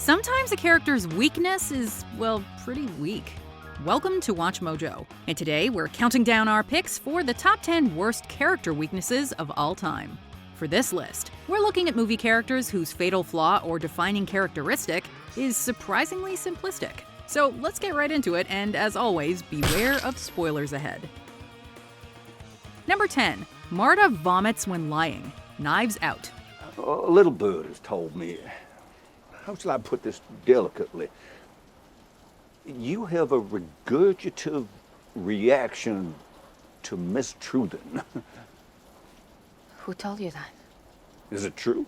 Sometimes a character's weakness is, well, pretty weak. Welcome to WatchMojo, and today we're counting down our picks for the top 10 worst character weaknesses of all time. For this list, we're looking at movie characters whose fatal flaw or defining characteristic is surprisingly simplistic. So let's get right into it, and as always, beware of spoilers ahead. Number 10. Marta vomits when lying. Knives Out. A little bird has told me, how shall I put this delicately? You have a regurgitative reaction to mistruding. Who told you that? Is it true?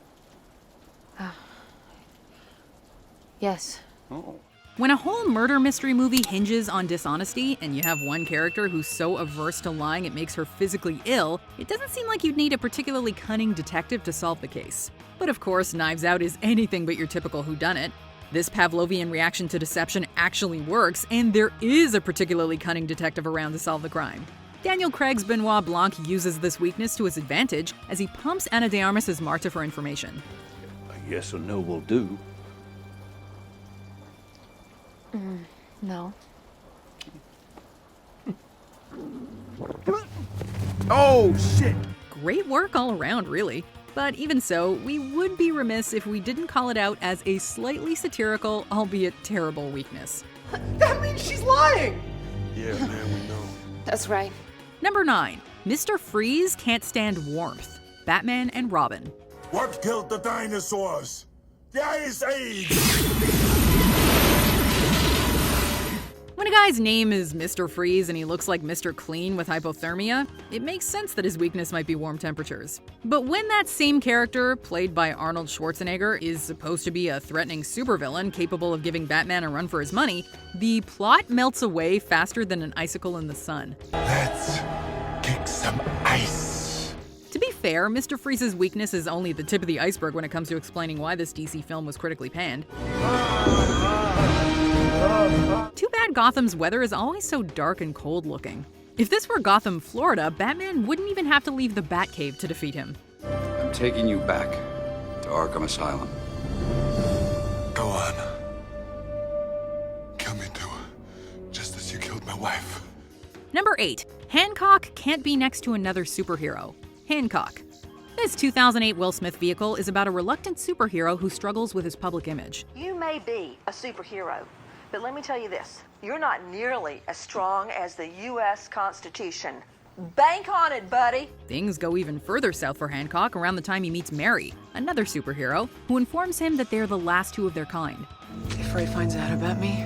Yes. Oh. When a whole murder mystery movie hinges on dishonesty, and you have one character who's so averse to lying it makes her physically ill, it doesn't seem like you'd need a particularly cunning detective to solve the case. But of course, Knives Out is anything but your typical whodunit. This Pavlovian reaction to deception actually works, and there is a particularly cunning detective around to solve the crime. Daniel Craig's Benoit Blanc uses this weakness to his advantage as he pumps Ana de Armas' Marta for information. A yes or no will do. No. Oh, shit! Great work all around, really. But even so, we would be remiss if we didn't call it out as a slightly satirical, albeit terrible weakness. That means she's lying! Yeah, man, we know. That's right. Number 9. Mr. Freeze can't stand warmth. Batman and Robin. What killed the dinosaurs? The Ice Age! When a guy's name is Mr. Freeze and he looks like Mr. Clean with hypothermia, it makes sense that his weakness might be warm temperatures. But when that same character, played by Arnold Schwarzenegger, is supposed to be a threatening supervillain capable of giving Batman a run for his money, the plot melts away faster than an icicle in the sun. Let's kick some ice. To be fair, Mr. Freeze's weakness is only the tip of the iceberg when it comes to explaining why this DC film was critically panned. Too bad Gotham's weather is always so dark and cold looking. If this were Gotham, Florida, Batman wouldn't even have to leave the Batcave to defeat him. I'm taking you back to Arkham Asylum. Go on. Kill me too, just as you killed my wife. Number 8. Hancock can't be next to another superhero. Hancock. This 2008 Will Smith vehicle is about a reluctant superhero who struggles with his public image. You may be a superhero, but let me tell you this. You're not nearly as strong as the U.S. Constitution. Bank on it, buddy. Things go even further south for Hancock around the time he meets Mary, another superhero, who informs him that they're the last two of their kind. If Ray finds out about me,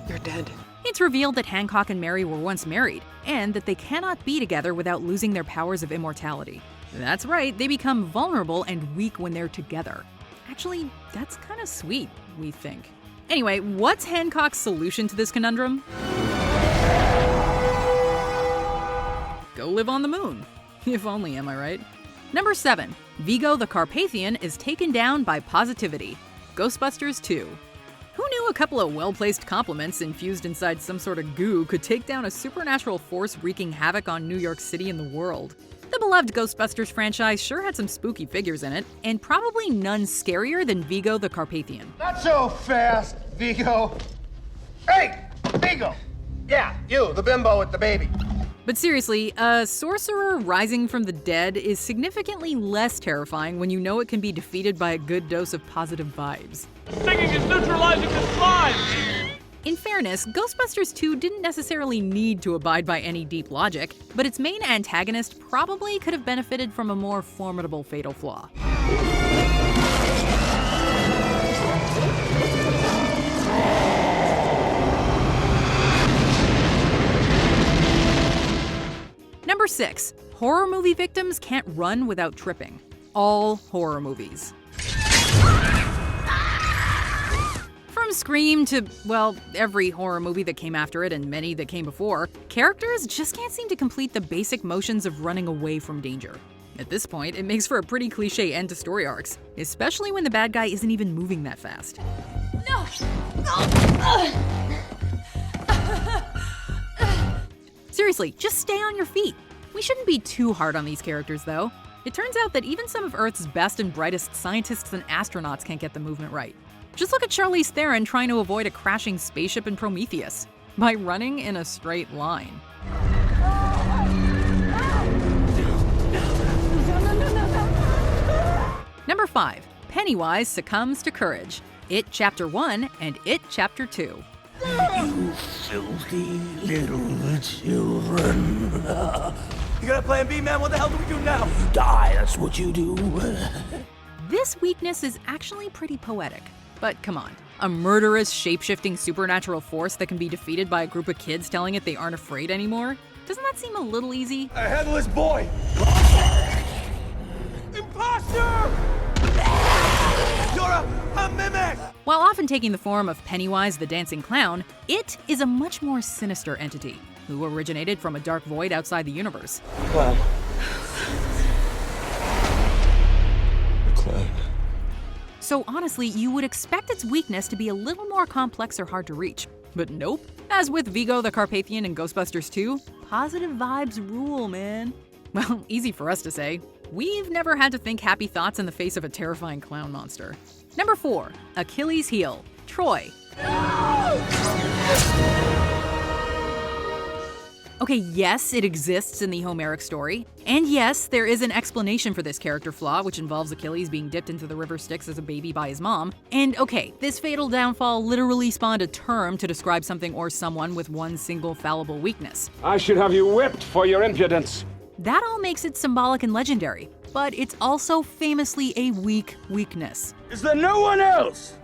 you're dead. It's revealed that Hancock and Mary were once married, and that they cannot be together without losing their powers of immortality. That's right, they become vulnerable and weak when they're together. Actually, that's kind of sweet, we think. Anyway, what's Hancock's solution to this conundrum? Go live on the moon. If only, am I right? Number 7. Vigo the Carpathian is taken down by positivity. Ghostbusters 2. Who knew a couple of well-placed compliments infused inside some sort of goo could take down a supernatural force wreaking havoc on New York City and the world? The beloved Ghostbusters franchise sure had some spooky figures in it, and probably none scarier than Vigo the Carpathian. Not so fast, Vigo. Hey, Vigo! Yeah, you, the bimbo with the baby. But seriously, a sorcerer rising from the dead is significantly less terrifying when you know it can be defeated by a good dose of positive vibes. Singing is neutralizing the slime! In fairness, Ghostbusters 2 didn't necessarily need to abide by any deep logic, but its main antagonist probably could have benefited from a more formidable fatal flaw. Number 6. Horror movie victims can't run without tripping. All horror movies. From Scream to, well, every horror movie that came after it and many that came before, characters just can't seem to complete the basic motions of running away from danger. At this point, it makes for a pretty cliche end to story arcs, especially when the bad guy isn't even moving that fast. No! Seriously, just stay on your feet. We shouldn't be too hard on these characters, though. It turns out that even some of Earth's best and brightest scientists and astronauts can't get the movement right. Just look at Charlize Theron trying to avoid a crashing spaceship in Prometheus by running in a straight line. Number 5. Pennywise succumbs to courage. It Chapter 1 and It Chapter 2. You filthy little children. You got a plan B, man? What the hell do we do now? You die, that's what you do. This weakness is actually pretty poetic. But come on, a murderous, shape-shifting supernatural force that can be defeated by a group of kids telling it they aren't afraid anymore? Doesn't that seem a little easy? A headless boy! Imposter! You're a mimic! While often taking the form of Pennywise the Dancing Clown, It is a much more sinister entity, who originated from a dark void outside the universe. Clown. The clown. So honestly, you would expect its weakness to be a little more complex or hard to reach. But nope. As with Vigo the Carpathian in Ghostbusters 2, positive vibes rule, man. Well, easy for us to say. We've never had to think happy thoughts in the face of a terrifying clown monster. Number 4. Achilles Heel. Troy. Okay, yes, it exists in the Homeric story. And yes, there is an explanation for this character flaw, which involves Achilles being dipped into the river Styx as a baby by his mom. And okay, this fatal downfall literally spawned a term to describe something or someone with one single fallible weakness. I should have you whipped for your impudence. That all makes it symbolic and legendary, but it's also famously a weak weakness. Is there no one else?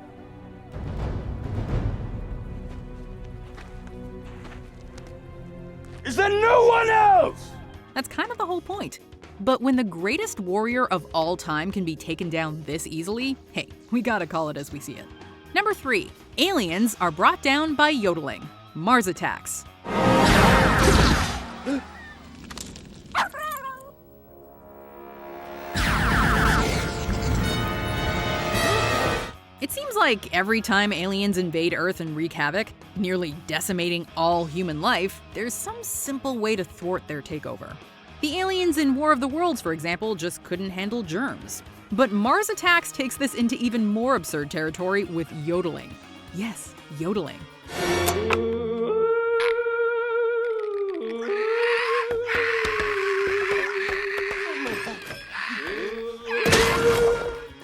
Is there no one else? That's kind of the whole point. But when the greatest warrior of all time can be taken down this easily, hey, we gotta call it as we see it. Number 3. Aliens are brought down by yodeling. Mars attacks. It seems like every time aliens invade Earth and wreak havoc, nearly decimating all human life, there's some simple way to thwart their takeover. The aliens in War of the Worlds, for example, just couldn't handle germs. But Mars Attacks takes this into even more absurd territory with yodeling. Yes, yodeling.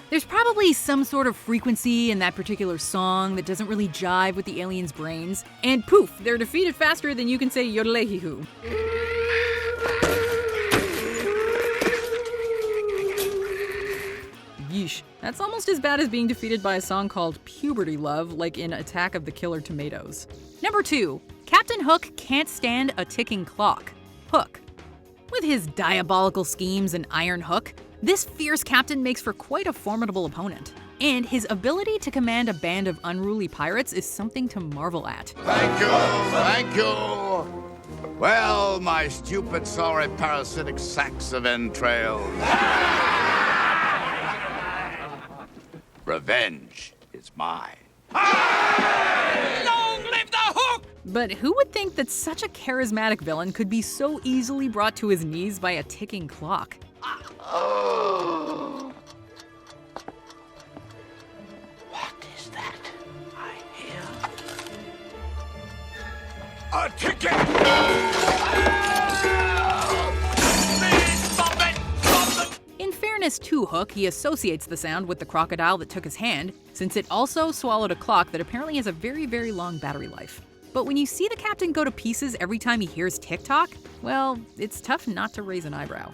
There's probably some sort of frequency in that particular song that doesn't really jive with the aliens' brains, and poof, they're defeated faster than you can say yodelehihu. Yeesh, that's almost as bad as being defeated by a song called Puberty Love, like in Attack of the Killer Tomatoes. Number 2, Captain Hook can't stand a ticking clock. Hook. With his diabolical schemes and iron hook, this fierce captain makes for quite a formidable opponent. And his ability to command a band of unruly pirates is something to marvel at. Thank you. Well, my stupid, sorry, parasitic sacks of entrails. Revenge is mine. Long live the hook! But who would think that such a charismatic villain could be so easily brought to his knees by a ticking clock? Oh. What is that I hear? A ticket! In fairness to Hook, he associates the sound with the crocodile that took his hand, since it also swallowed a clock that apparently has a very, very long battery life. But when you see the captain go to pieces every time he hears tick-tock, well, it's tough not to raise an eyebrow.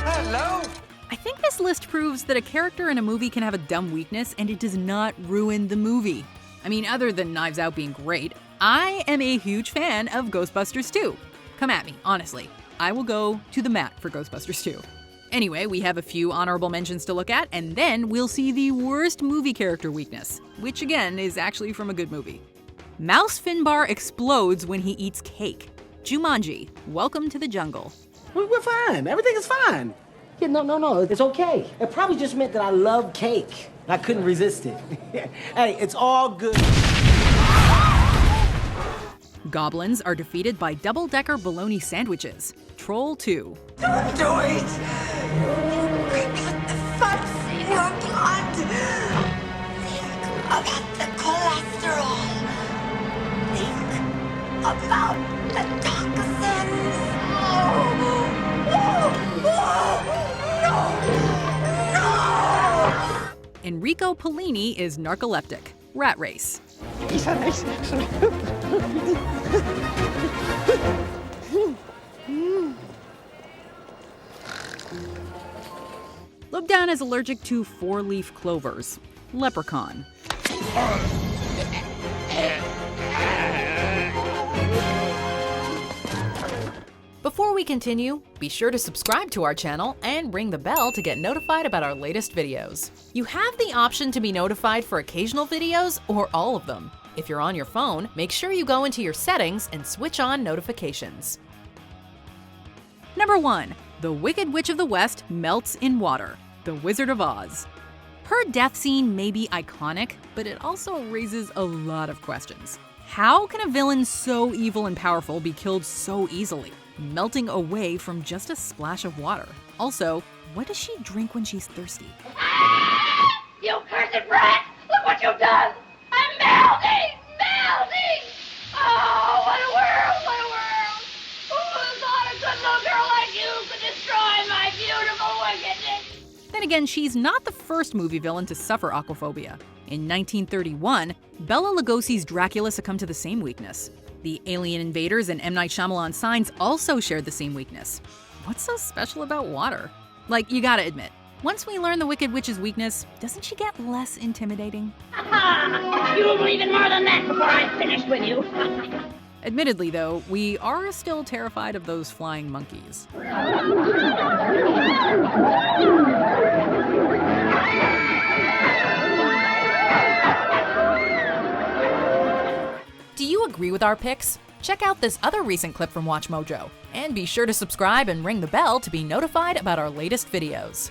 Hello? I think this list proves that a character in a movie can have a dumb weakness and it does not ruin the movie. I mean, other than Knives Out being great, I am a huge fan of Ghostbusters 2. Come at me, honestly. I will go to the mat for Ghostbusters 2. Anyway, we have a few honorable mentions to look at, and then we'll see the worst movie character weakness, which again is actually from a good movie. Mouse Finbar explodes when he eats cake. Jumanji, Welcome to the Jungle. We're fine. Everything is fine. Yeah, no. It's okay. It probably just meant that I love cake. I couldn't resist it. Hey, it's all good. Goblins are defeated by double-decker bologna sandwiches. Troll 2. Don't do it! Put the fuss in your blood! Think about the cholesterol. Think about the toxins. No! Enrico Pollini is narcoleptic. Rat race. Lubdan is allergic to 4-leaf clovers. Leprechaun. Before we continue, be sure to subscribe to our channel and ring the bell to get notified about our latest videos. You have the option to be notified for occasional videos or all of them. If you're on your phone, make sure you go into your settings and switch on notifications. Number 1. The Wicked Witch of the West melts in water. The Wizard of Oz. Her death scene may be iconic, but it also raises a lot of questions. How can a villain so evil and powerful be killed so easily, melting away from just a splash of water? Also, what does she drink when she's thirsty? You cursed rat! Look what you've done! I'm melting! Melting! Oh, what a world! What a world! Who would have thought a good little girl like you could destroy my beautiful wickedness? Then again, she's not the first movie villain to suffer aquaphobia. In 1931, Bela Lugosi's Dracula succumbed to the same weakness. The Alien Invaders and M. Night Shyamalan's Signs also shared the same weakness. What's so special about water? Like, you gotta admit, once we learn the Wicked Witch's weakness, doesn't she get less intimidating? You'll believe in more than that before I'm finished with you. Admittedly, though, we are still terrified of those flying monkeys. Do you agree with our picks? Check out this other recent clip from WatchMojo, and be sure to subscribe and ring the bell to be notified about our latest videos.